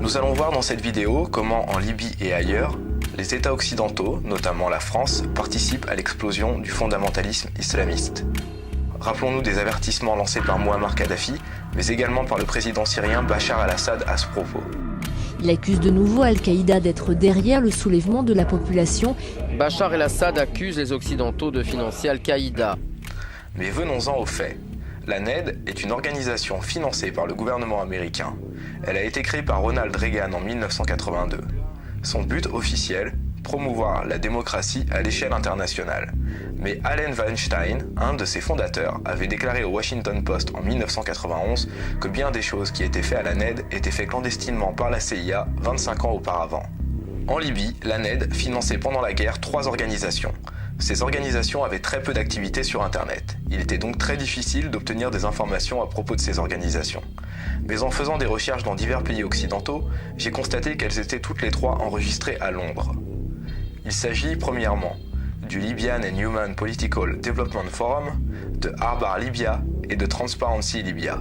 Nous allons voir dans cette vidéo comment en Libye et ailleurs, les États occidentaux, notamment la France, participent à l'explosion du fondamentalisme islamiste. Rappelons-nous des avertissements lancés par Mouammar Kadhafi, mais également par le président syrien Bachar al-Assad à ce propos. Il accuse de nouveau Al-Qaïda d'être derrière le soulèvement de la population. Bachar el-Assad accuse les Occidentaux de financer Al-Qaïda. Mais venons-en aux faits. La NED est une organisation financée par le gouvernement américain. Elle a été créée par Ronald Reagan en 1982. Son but officiel, promouvoir la démocratie à l'échelle internationale. Mais Allen Weinstein, un de ses fondateurs, avait déclaré au Washington Post en 1991 que bien des choses qui étaient faites à la NED étaient faites clandestinement par la CIA 25 ans auparavant. En Libye, la NED finançait pendant la guerre 3 organisations. Ces organisations avaient très peu d'activités sur Internet. Il était donc très difficile d'obtenir des informations à propos de ces organisations. Mais en faisant des recherches dans divers pays occidentaux, j'ai constaté qu'elles étaient toutes les 3 enregistrées à Londres. Il s'agit premièrement du Libyan and Human Political Development Forum, de Arbar Libya et de Transparency Libya.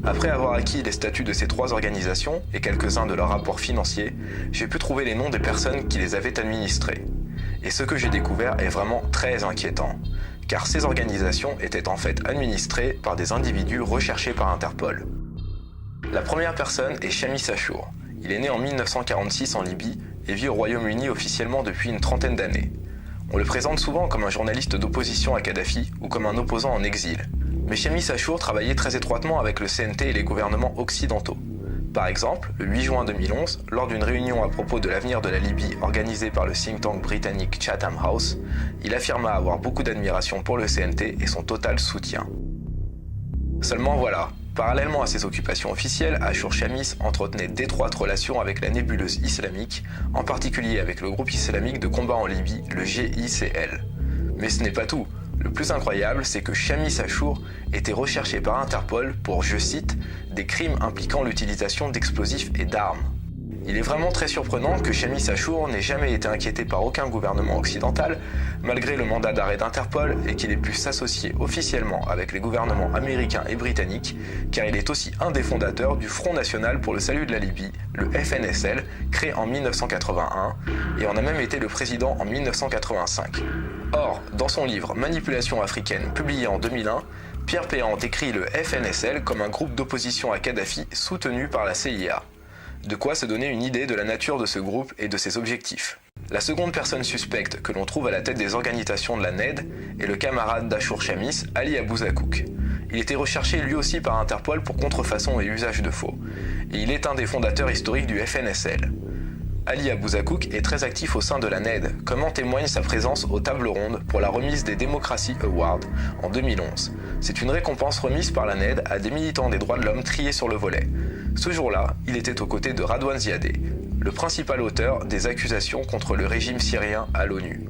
Après avoir acquis les statuts de ces 3 organisations et quelques-uns de leurs rapports financiers, j'ai pu trouver les noms des personnes qui les avaient administrées. Et ce que j'ai découvert est vraiment très inquiétant, car ces organisations étaient en fait administrées par des individus recherchés par Interpol. La première personne est Chamis Achour. Il est né en 1946 en Libye et vit au Royaume-Uni officiellement depuis une trentaine d'années. On le présente souvent comme un journaliste d'opposition à Kadhafi ou comme un opposant en exil. Mais Chamis Achour travaillait très étroitement avec le CNT et les gouvernements occidentaux. Par exemple, le 8 juin 2011, lors d'une réunion à propos de l'avenir de la Libye organisée par le think tank britannique Chatham House, il affirma avoir beaucoup d'admiration pour le CNT et son total soutien. Seulement voilà, parallèlement à ses occupations officielles, Achour Chamis entretenait d'étroites relations avec la nébuleuse islamique, en particulier avec le groupe islamique de combat en Libye, le GICL. Mais ce n'est pas tout. Le plus incroyable, c'est que Chamis Achour était recherché par Interpol pour, je cite, « des crimes impliquant l'utilisation d'explosifs et d'armes ». Il est vraiment très surprenant que Chamis Achour n'ait jamais été inquiété par aucun gouvernement occidental, malgré le mandat d'arrêt d'Interpol, et qu'il ait pu s'associer officiellement avec les gouvernements américains et britanniques, car il est aussi un des fondateurs du Front National pour le Salut de la Libye, le FNSL, créé en 1981, et en a même été le président en 1985. Or, dans son livre « Manipulation africaine » publié en 2001, Pierre Péan décrit le FNSL comme un groupe d'opposition à Kadhafi soutenu par la CIA. De quoi se donner une idée de la nature de ce groupe et de ses objectifs. La seconde personne suspecte que l'on trouve à la tête des organisations de la NED est le camarade d'Achour Chamis, Ali Abou Zakouk. Il était recherché lui aussi par Interpol pour contrefaçon et usage de faux. Et il est un des fondateurs historiques du FNSL. Ali Abou Zakouk est très actif au sein de la NED, comme en témoigne sa présence aux tables rondes pour la remise des Democracy Awards en 2011. C'est une récompense remise par la NED à des militants des droits de l'homme triés sur le volet. Ce jour-là, il était aux côtés de Radouane Ziadeh, le principal auteur des accusations contre le régime syrien à l'ONU.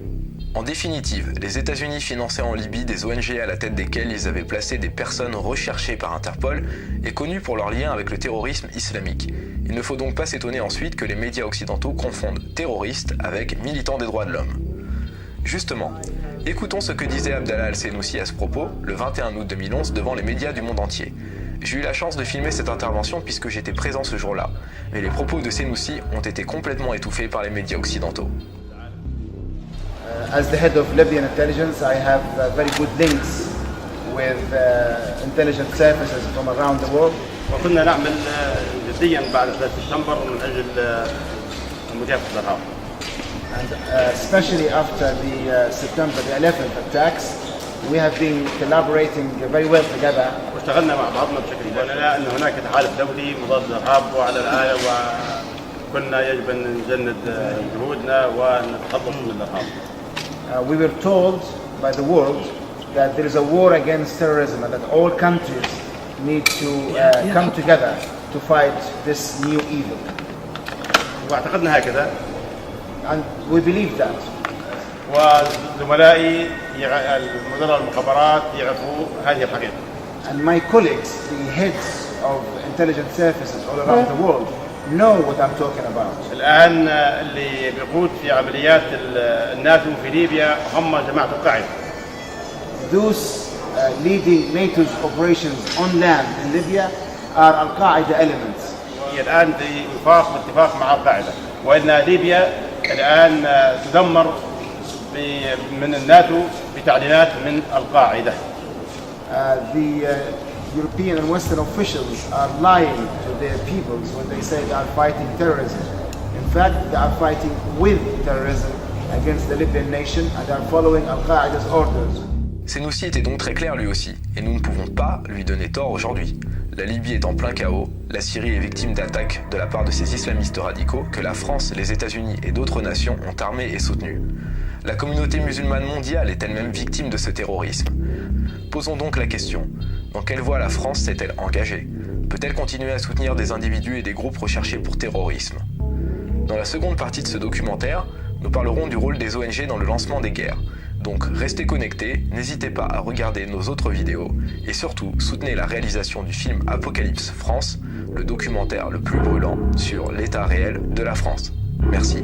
En définitive, les États-Unis finançaient en Libye des ONG à la tête desquelles ils avaient placé des personnes recherchées par Interpol et connues pour leur lien avec le terrorisme islamique. Il ne faut donc pas s'étonner ensuite que les médias occidentaux confondent terroristes avec militants des droits de l'homme. Justement, écoutons ce que disait Abdallah al-Senussi à ce propos, le 21 août 2011, devant les médias du monde entier. J'ai eu la chance de filmer cette intervention puisque j'étais présent ce jour-là, mais les propos de Senussi ont été complètement étouffés par les médias occidentaux. As the head of Libyan intelligence, I have very good links with intelligence services from around the world. وكنا نعمل جديا بعد 11 سبتمبر من اجل مكافحه الارهاب. And especially after the September the 11th attacks, we have been collaborating very well together. واشتغلنا مع بعضنا بشكل كبير لان هناك تحالف دولي مضاد للارهاب وعلى الاله وكنا يجب ان نجند جهودنا ونتخلص من الارهاب. We were told by the world that there is a war against terrorism and that all countries need to come together to fight this new evil. واعتقدنا هكذا. And we believe that. وزملائي مدراء المخابرات يعرفوا هذه الحقيقة. And my colleagues, the heads of intelligence services all around the world, know what I'm talking about. الآن اللي بيقود في عمليات الناتو في ليبيا هم جماعة القاعدة. Those leading NATO's operations on land in Libya are Al-Qaeda elements. هي الآن بوفاق واتفاق مع القاعدة، وأن ليبيا الآن تدمر من الناتو بتعليمات من القاعدة. The European and Western officials are lying to their peoples when they say they are fighting terrorism. In fact, they are fighting with terrorism against the Libyan nation and are following Al-Qa'ida's orders. Senussi était donc très clair lui aussi, et nous ne pouvons pas lui donner tort aujourd'hui. La Libye est en plein chaos, la Syrie est victime d'attaques de la part de ces islamistes radicaux que la France, les États-Unis et d'autres nations ont armés et soutenus. La communauté musulmane mondiale est elle-même victime de ce terrorisme. Posons donc la question, dans quelle voie la France s'est-elle engagée? Peut-elle continuer à soutenir des individus et des groupes recherchés pour terrorisme? Dans la seconde partie de ce documentaire, nous parlerons du rôle des ONG dans le lancement des guerres. Donc restez connectés, n'hésitez pas à regarder nos autres vidéos et surtout soutenez la réalisation du film Apocalypse France, le documentaire le plus brûlant sur l'état réel de la France. Merci.